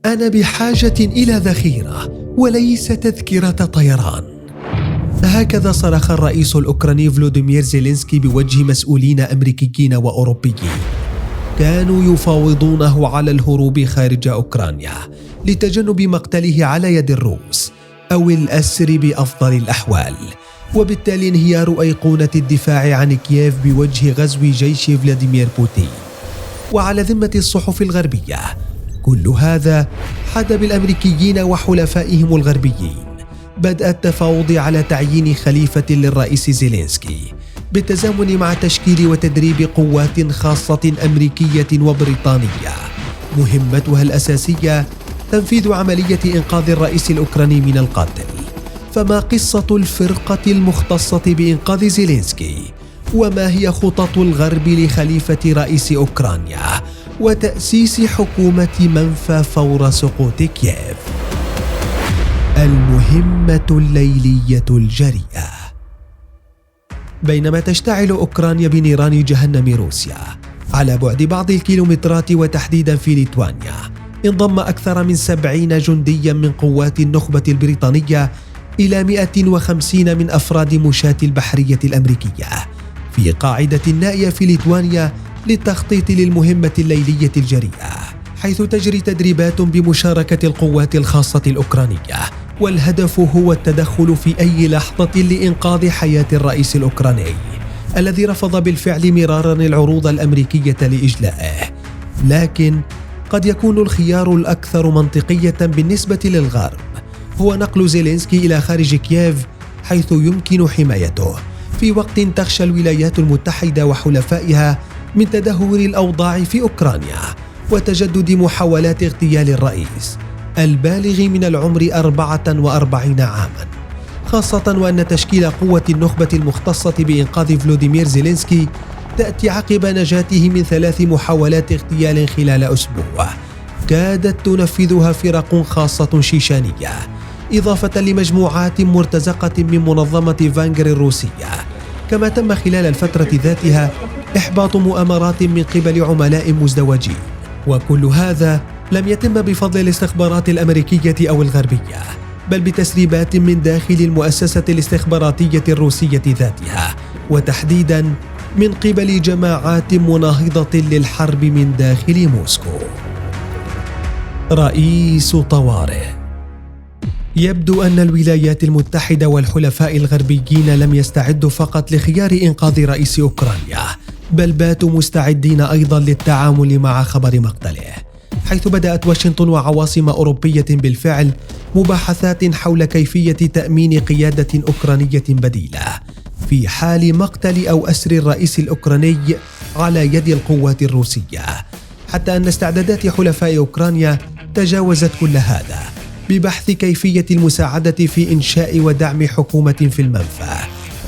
أنا بحاجة إلى ذخيرة وليس تذكرة طيران. هكذا صرخ الرئيس الأوكراني فلوديمير زيلينسكي بوجه مسؤولين أمريكيين وأوروبيين كانوا يفاوضونه على الهروب خارج أوكرانيا لتجنب مقتله على يد الروس أو الأسر بأفضل الأحوال، وبالتالي انهيار أيقونة الدفاع عن كييف بوجه غزو جيش فلاديمير بوتين. وعلى ذمة الصحف الغربية كل هذا حاد بالأمريكيين وحلفائهم الغربيين بدء التفاوض على تعيين خليفة للرئيس زيلينسكي بالتزامن مع تشكيل وتدريب قوات خاصة أمريكية وبريطانية مهمتها الأساسية تنفيذ عملية إنقاذ الرئيس الأوكراني من القتل. فما قصة الفرقة المختصة بإنقاذ زيلينسكي؟ وما هي خطط الغرب لخليفة رئيس أوكرانيا وتأسيس حكومة منفى فور سقوط كييف؟ المهمة الليلية الجريئة. بينما تشتعل أوكرانيا بنيران جهنم روسيا على بعد بعض الكيلومترات وتحديدا في ليتوانيا، انضم أكثر من 70 جنديا من قوات النخبة البريطانية إلى 150 من أفراد مشاة البحرية الأمريكية في قاعدة نائية في ليتوانيا للتخطيط للمهمة الليلية الجريئة، حيث تجري تدريبات بمشاركة القوات الخاصة الأوكرانية، والهدف هو التدخل في أي لحظة لإنقاذ حياة الرئيس الأوكراني الذي رفض بالفعل مرارا العروض الأمريكية لإجلائه. لكن قد يكون الخيار الأكثر منطقية بالنسبة للغرب هو نقل زيلينسكي إلى خارج كييف حيث يمكن حمايته، في وقت تخشى الولايات المتحدة وحلفائها من تدهور الأوضاع في أوكرانيا وتجدد محاولات اغتيال الرئيس البالغ من العمر 44 عاما، خاصة وأن تشكيل قوة النخبة المختصة بإنقاذ فلوديمير زيلينسكي تأتي عقب نجاته من 3 محاولات اغتيال خلال أسبوع كادت تنفذها فرق خاصة شيشانية، إضافة لمجموعات مرتزقة من منظمة فانغر الروسية. كما تم خلال الفترة ذاتها إحباط مؤامرات من قبل عملاء مزدوجين، وكل هذا لم يتم بفضل الاستخبارات الأمريكية أو الغربية، بل بتسريبات من داخل المؤسسة الاستخباراتية الروسية ذاتها، وتحديداً من قبل جماعات مناهضة للحرب من داخل موسكو. رئيس طوارئ. يبدو أن الولايات المتحدة والحلفاء الغربيين لم يستعدوا فقط لخيار إنقاذ رئيس أوكرانيا، بل باتوا مستعدين أيضا للتعامل مع خبر مقتله، حيث بدأت واشنطن وعواصم أوروبية بالفعل مباحثات حول كيفية تأمين قيادة أوكرانية بديلة في حال مقتل أو أسر الرئيس الأوكراني على يد القوات الروسية، حتى أن استعدادات حلفاء أوكرانيا تجاوزت كل هذا ببحث كيفية المساعدة في إنشاء ودعم حكومة في المنفى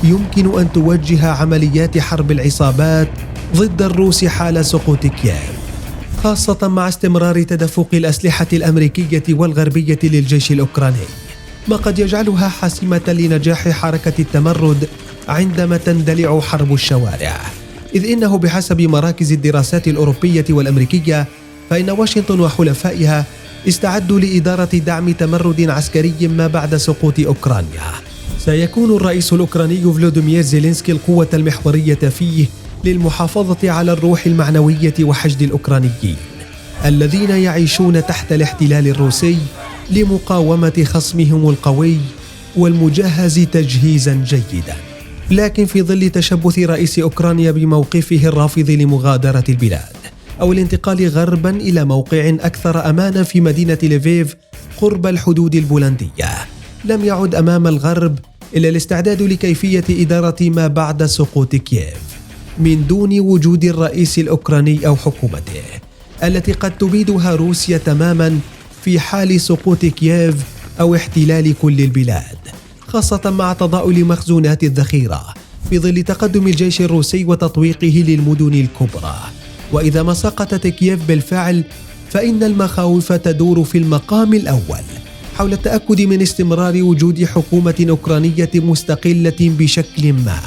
يمكن أن توجه عمليات حرب العصابات ضد الروس حال سقوط كييف، خاصة مع استمرار تدفق الأسلحة الأمريكية والغربية للجيش الأوكراني، ما قد يجعلها حاسمة لنجاح حركة التمرد عندما تندلع حرب الشوارع. إذ إنه بحسب مراكز الدراسات الأوروبية والأمريكية فإن واشنطن وحلفائها استعدوا لإدارة دعم تمرد عسكري ما بعد سقوط أوكرانيا. سيكون الرئيس الأوكراني فلوديمير زيلينسكي القوة المحورية فيه للمحافظة على الروح المعنوية وحشد الأوكرانيين الذين يعيشون تحت الاحتلال الروسي لمقاومة خصمهم القوي والمجهز تجهيزا جيدا. لكن في ظل تشبث رئيس أوكرانيا بموقفه الرافض لمغادرة البلاد أو الانتقال غربا إلى موقع أكثر أمانا في مدينة ليفيف قرب الحدود البولندية، لم يعد أمام الغرب إلا الاستعداد لكيفية إدارة ما بعد سقوط كييف من دون وجود الرئيس الأوكراني أو حكومته التي قد تبيدها روسيا تماما في حال سقوط كييف أو احتلال كل البلاد، خاصة مع تضاؤل مخزونات الذخيرة في ظل تقدم الجيش الروسي وتطويقه للمدن الكبرى. وإذا ما سقطت كييف بالفعل فإن المخاوف تدور في المقام الأول حول التأكد من استمرار وجود حكومة أوكرانية مستقلة بشكل ما،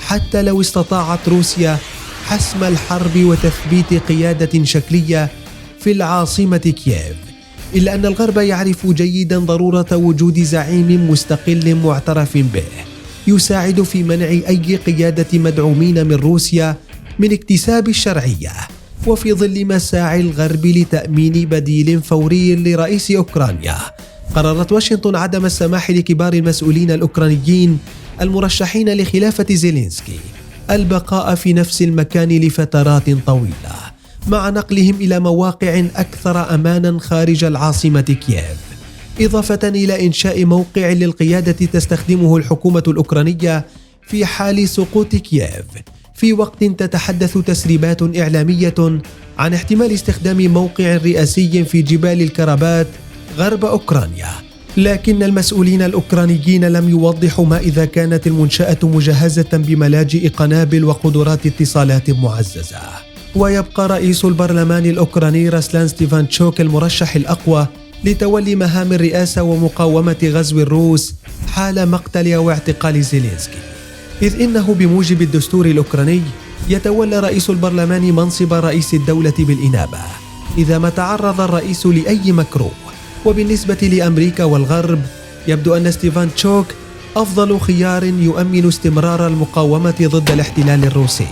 حتى لو استطاعت روسيا حسم الحرب وتثبيت قيادة شكلية في العاصمة كييف، إلا أن الغرب يعرف جيدا ضرورة وجود زعيم مستقل معترف به يساعد في منع أي قيادة مدعومين من روسيا من اكتساب الشرعية. وفي ظل مساعي الغرب لتأمين بديل فوري لرئيس أوكرانيا، قررت واشنطن عدم السماح لكبار المسؤولين الأوكرانيين المرشحين لخلافة زيلينسكي البقاء في نفس المكان لفترات طويلة، مع نقلهم إلى مواقع أكثر أمانا خارج العاصمة كييف، إضافة إلى إنشاء موقع للقيادة تستخدمه الحكومة الأوكرانية في حال سقوط كييف، في وقت تتحدث تسريبات إعلامية عن احتمال استخدام موقع رئاسي في جبال الكربات غرب أوكرانيا. لكن المسؤولين الأوكرانيين لم يوضحوا ما إذا كانت المنشأة مجهزة بملاجئ قنابل وقدرات اتصالات معززة. ويبقى رئيس البرلمان الأوكراني رسلان ستيفانتشوك المرشح الأقوى لتولي مهام الرئاسة ومقاومة غزو الروس حال مقتل واعتقال زيلينسكي، إذ إنه بموجب الدستور الأوكراني يتولى رئيس البرلمان منصب رئيس الدولة بالإنابة إذا ما تعرض الرئيس لأي مكروه. وبالنسبة لأمريكا والغرب، يبدو أن ستيفانتشوك أفضل خيار يؤمن استمرار المقاومة ضد الاحتلال الروسي،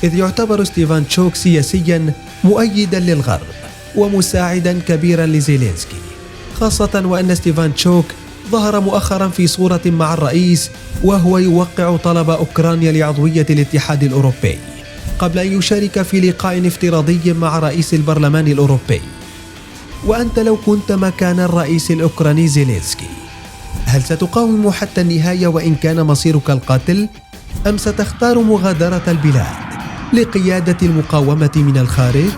إذ يعتبر ستيفانتشوك سياسيا مؤيدا للغرب ومساعدا كبيرا لزيلينسكي، خاصة وأن ستيفانتشوك ظهر مؤخرا في صورة مع الرئيس وهو يوقع طلب أوكرانيا لعضوية الاتحاد الأوروبي، قبل أن يشارك في لقاء افتراضي مع رئيس البرلمان الأوروبي. وأنت لو كنت مكان الرئيس الأوكراني زيلينسكي، هل ستقاوم حتى النهاية وإن كان مصيرك القاتل؟ أم ستختار مغادرة البلاد لقيادة المقاومة من الخارج؟